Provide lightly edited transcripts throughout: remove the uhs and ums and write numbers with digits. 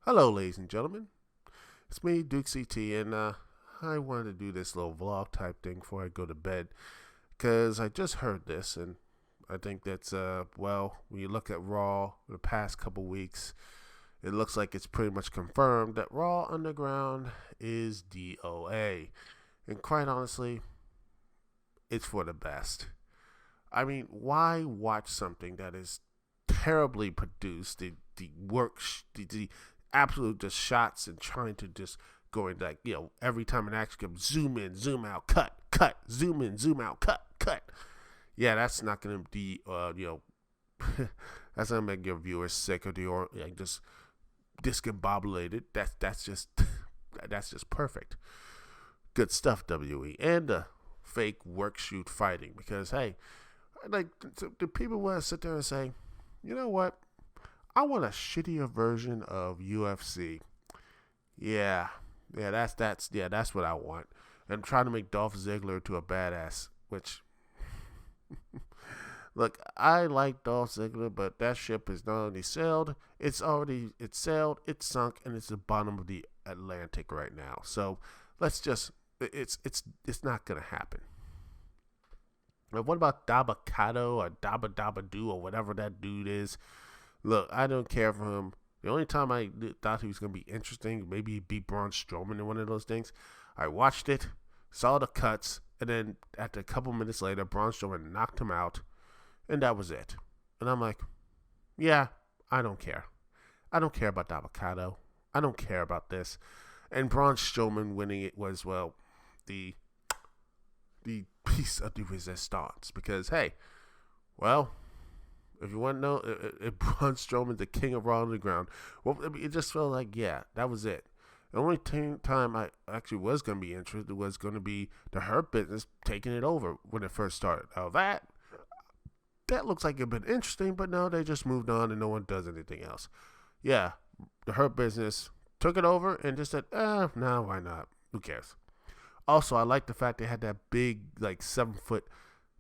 Hello, ladies and gentlemen. It's me, Duke CT, and I wanted to do this little vlog type thing before I go to bed because I just heard this, and I think that's when you look at Raw the past couple weeks, it looks like it's pretty much confirmed that Raw Underground is DOA, and quite honestly, it's for the best. I mean, why watch something that is terribly produced? The work, the absolute just shots and trying to just go in like every time an action comes, zoom in, zoom out, cut, cut, zoom in, zoom out, cut, cut. Yeah, that's not gonna be that's gonna make your viewers sick or like just discombobulated. That's just that's just perfect. Good stuff, WE, and the fake work shoot fighting because hey, like the people want to sit there and say, you know what? I want a shittier version of UFC. Yeah, that's what I want. And trying to make Dolph Ziggler to a badass, which look, I like Dolph Ziggler, but that ship is not only sailed, it's sailed, it's sunk, and it's the bottom of the Atlantic right now. So let's just it's not gonna happen. But what about Dabakato or Dabadabadu or whatever that dude is? Look, I don't care for him. The only time I thought he was going to be interesting, maybe he beat Braun Strowman in one of those things. I watched it, saw the cuts, and then after a couple minutes later, Braun Strowman knocked him out, and that was it. And I'm like, yeah, I don't care. I don't care about Avocado. I don't care about this. And Braun Strowman winning it was, well, the piece of the resistance. Because, hey, well, if you want to know, if Braun Strowman's the king of Raw Underground, well, it just felt like, yeah, that was it. The only time I actually was going to be interested was going to be the Hurt Business taking it over when it first started. Now that looks like it'd been interesting, but no, they just moved on and no one does anything else. Yeah, the Hurt Business took it over and just said, no, why not? Who cares? Also, I like the fact they had that big, like 7 foot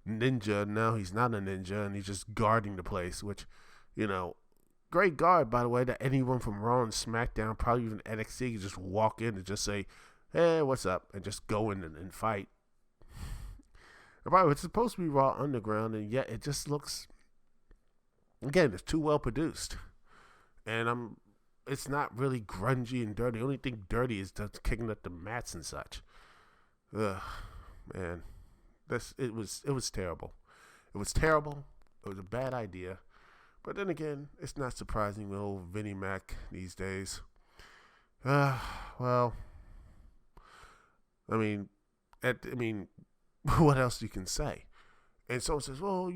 ninja. Now he's not a ninja and he's just guarding the place, which, great guard, by the way, that anyone from Raw and SmackDown, probably even NXT, could just walk in and just say, hey, what's up? And just go in and fight. And by the way, it's supposed to be Raw Underground, and yet it just looks, again, it's too well produced. And it's not really grungy and dirty. The only thing dirty is just kicking up the mats and such. Ugh, man. It was terrible. It was terrible. It was a bad idea. But then again, it's not surprising with old Vinnie Mac these days. Well, I mean, what else you can say? And someone says, "Well,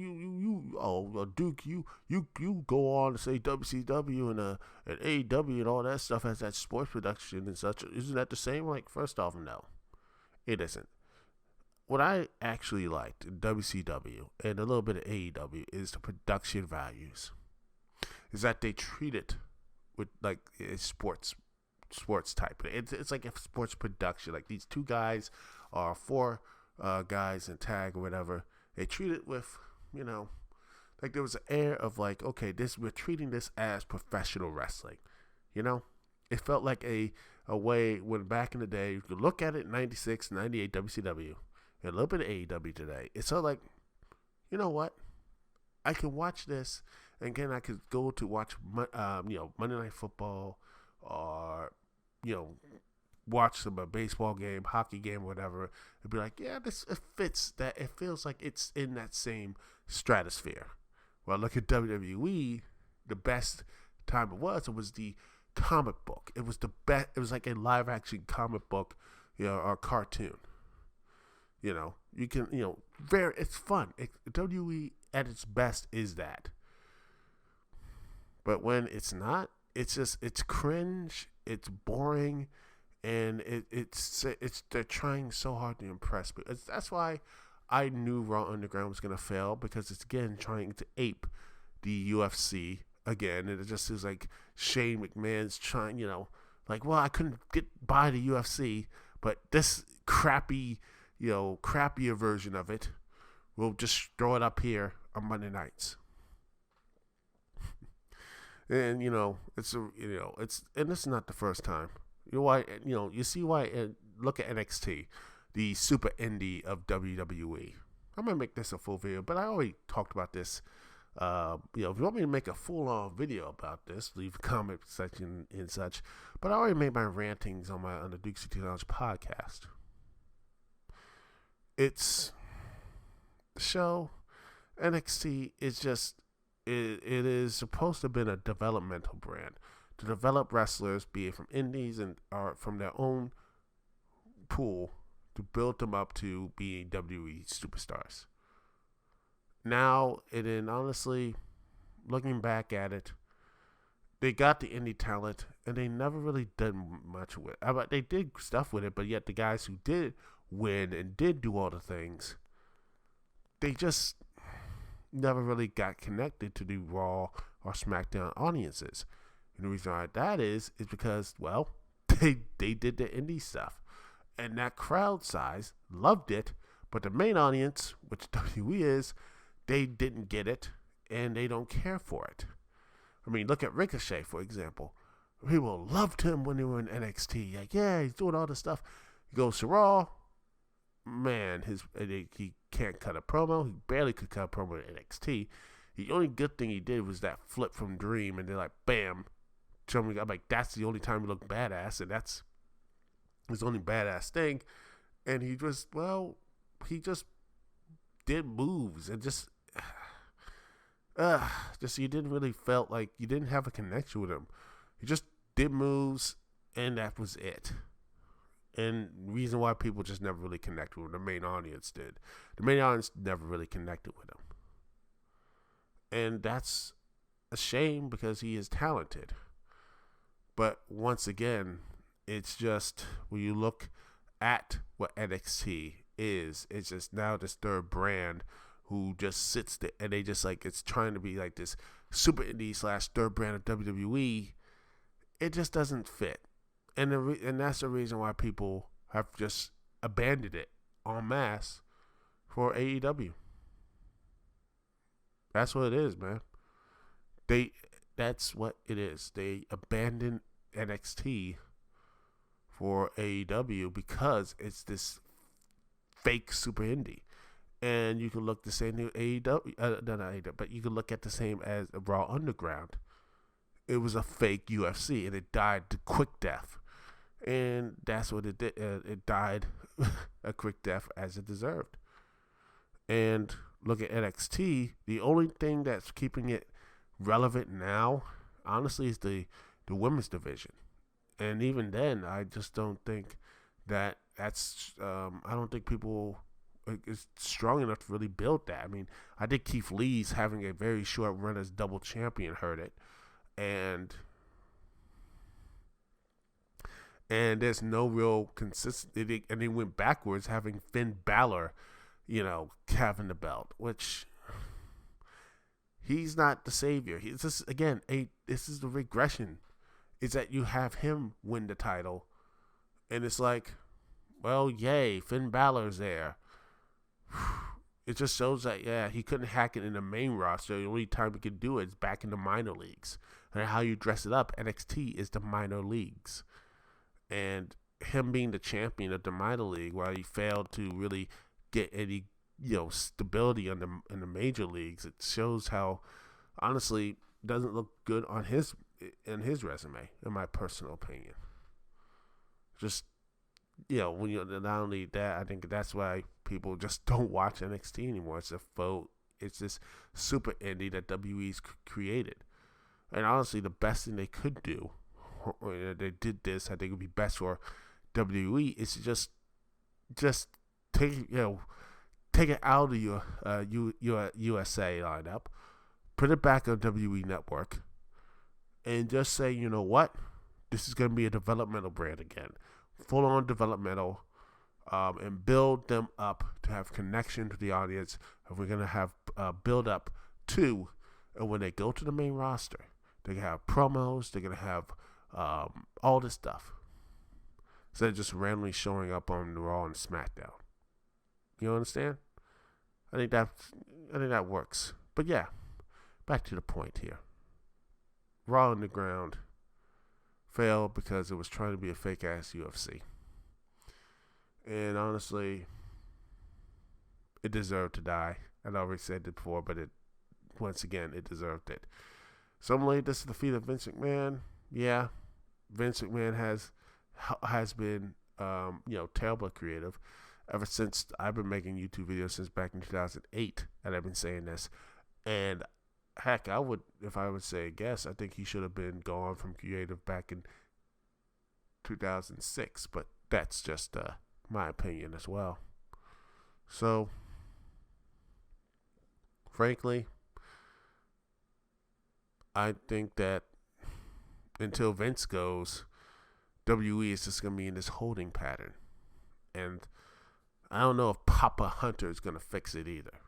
Duke, you go on to say WCW and AEW and all that stuff has that sports production and such. Isn't that the same?" Like, first off, no, it isn't. What I actually liked in WCW and a little bit of AEW is the production values. Is that they treat it with like a sports type. It's like a sports production. Like these two guys are four guys in tag or whatever. They treat it with like there was an air of like, okay, this we're treating this as professional wrestling. You know, it felt like a way when back in the day you could look at it 96, 98 WCW and a little bit of AEW today. It's sort of like, you know what? I can watch this, and again, I could go to watch, Monday Night Football, or watch some baseball game, hockey game, whatever, and be like, yeah, this it fits that. It feels like it's in that same stratosphere. Well, look at WWE. The best time it was the comic book. It was the best. It was like a live action comic book, or cartoon. You can, it's fun. WWE at its best is that. But when it's not, it's cringe, it's boring, and it's they're trying so hard to impress me. That's why I knew Raw Underground was gonna fail, because it's again trying to ape the UFC again, and it just is like Shane McMahon's trying, like, well, I couldn't get by the UFC, but this crappier version of it, we'll just throw it up here on Monday nights. And and this is not the first time. You know why? You see why? Look at NXT, the super indie of WWE. I'm gonna make this a full video, but I already talked about this. If you want me to make a full-on video about this, leave a comment section and such. But I already made my rantings on the Duke City Lounge podcast. It's the show. NXT is just it is supposed to have been a developmental brand to develop wrestlers, be it from indies or from their own pool, to build them up to being WWE superstars. Now, and then honestly, looking back at it, they got the indie talent and they never really did much with it. They did stuff with it, but yet the guys who did win and did do all the things, they just never really got connected to the Raw or SmackDown audiences. And the reason why that is because, well, they did the indie stuff. And that crowd size loved it, but the main audience, which WWE is, they didn't get it, and they don't care for it. I mean, look at Ricochet, for example. People loved him when they were in NXT. Like, yeah, he's doing all this stuff. He goes to Raw. Man, he can't cut a promo. He barely could cut a promo in NXT. The only good thing he did was that flip from Dream, and they're like, bam. I'm like, that's the only time he looked badass, and that's his only badass thing. And he just did moves and just you didn't really felt like you didn't have a connection with him. He just did moves, and that was it. And the reason why people just never really connected with him, the main audience did. The main audience never really connected with him. And that's a shame because he is talented. But once again, it's just when you look at what NXT is, it's just now this third brand who just sits there and they just like it's trying to be like this super indie / third brand of WWE. It just doesn't fit, and that's the reason why people have just abandoned it en masse for AEW. That's what it is, man. That's what it is. They abandoned NXT for AEW because it's this fake super indie. And you can look the same to AEW, not AEW, but you can look at the same as RAW Underground. It was a fake UFC, and it died to quick death. And that's what it did. It died a quick death as it deserved. And look at NXT. The only thing that's keeping it relevant now, honestly, is the women's division. And even then, I just don't think that's. I don't think people is strong enough to really build that. I mean, I think Keith Lee's having a very short run as double champion hurt it, and there's no real consistency. And he went backwards, having Finn Balor, having the belt, which he's not the savior. He's just this is the regression. Is that you have him win the title, and it's like, well, yay, Finn Balor's there. It just shows that, he couldn't hack it in the main roster. The only time he could do it is back in the minor leagues. And how you dress it up, NXT is the minor leagues. And him being the champion of the minor league, while he failed to really get any, stability in the major leagues, it shows how, honestly, doesn't look good on his resume, in my personal opinion. Just, when not only that, I think that's why people just don't watch NXT anymore. It's this super indie that WWE's created. And honestly, the best thing they could do, or they did this, I think it would be best for WWE, is to just take it out of your USA lineup, put it back on WWE Network, and just say, you know what, this is going to be a developmental brand again, full on developmental. And build them up to have connection to the audience. And we're going to have build up to, and when they go to the main roster, they're going to have promos, they're going to have all this stuff. Instead of just randomly showing up on Raw and SmackDown. You understand? I think that works. But yeah, back to the point here. Raw Underground failed because it was trying to be a fake ass UFC. And honestly, it deserved to die. I'd already said it before, but once again, it deserved it. Some late this is the feat of Vince McMahon. Yeah, Vince McMahon has been terrible creative ever since I've been making YouTube videos since back in 2008, and I've been saying this. And heck, if I would say guess, I think he should have been gone from creative back in 2006, but that's just my opinion as well. So, frankly, I think that until Vince goes, WWE is just going to be in this holding pattern. And I don't know if Papa Hunter is going to fix it either.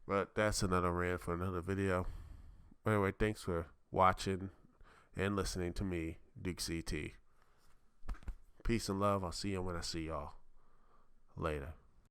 But that's another rant for another video. Anyway, thanks for watching and listening to me, Duke CT. Peace and love. I'll see you when I see y'all. Later.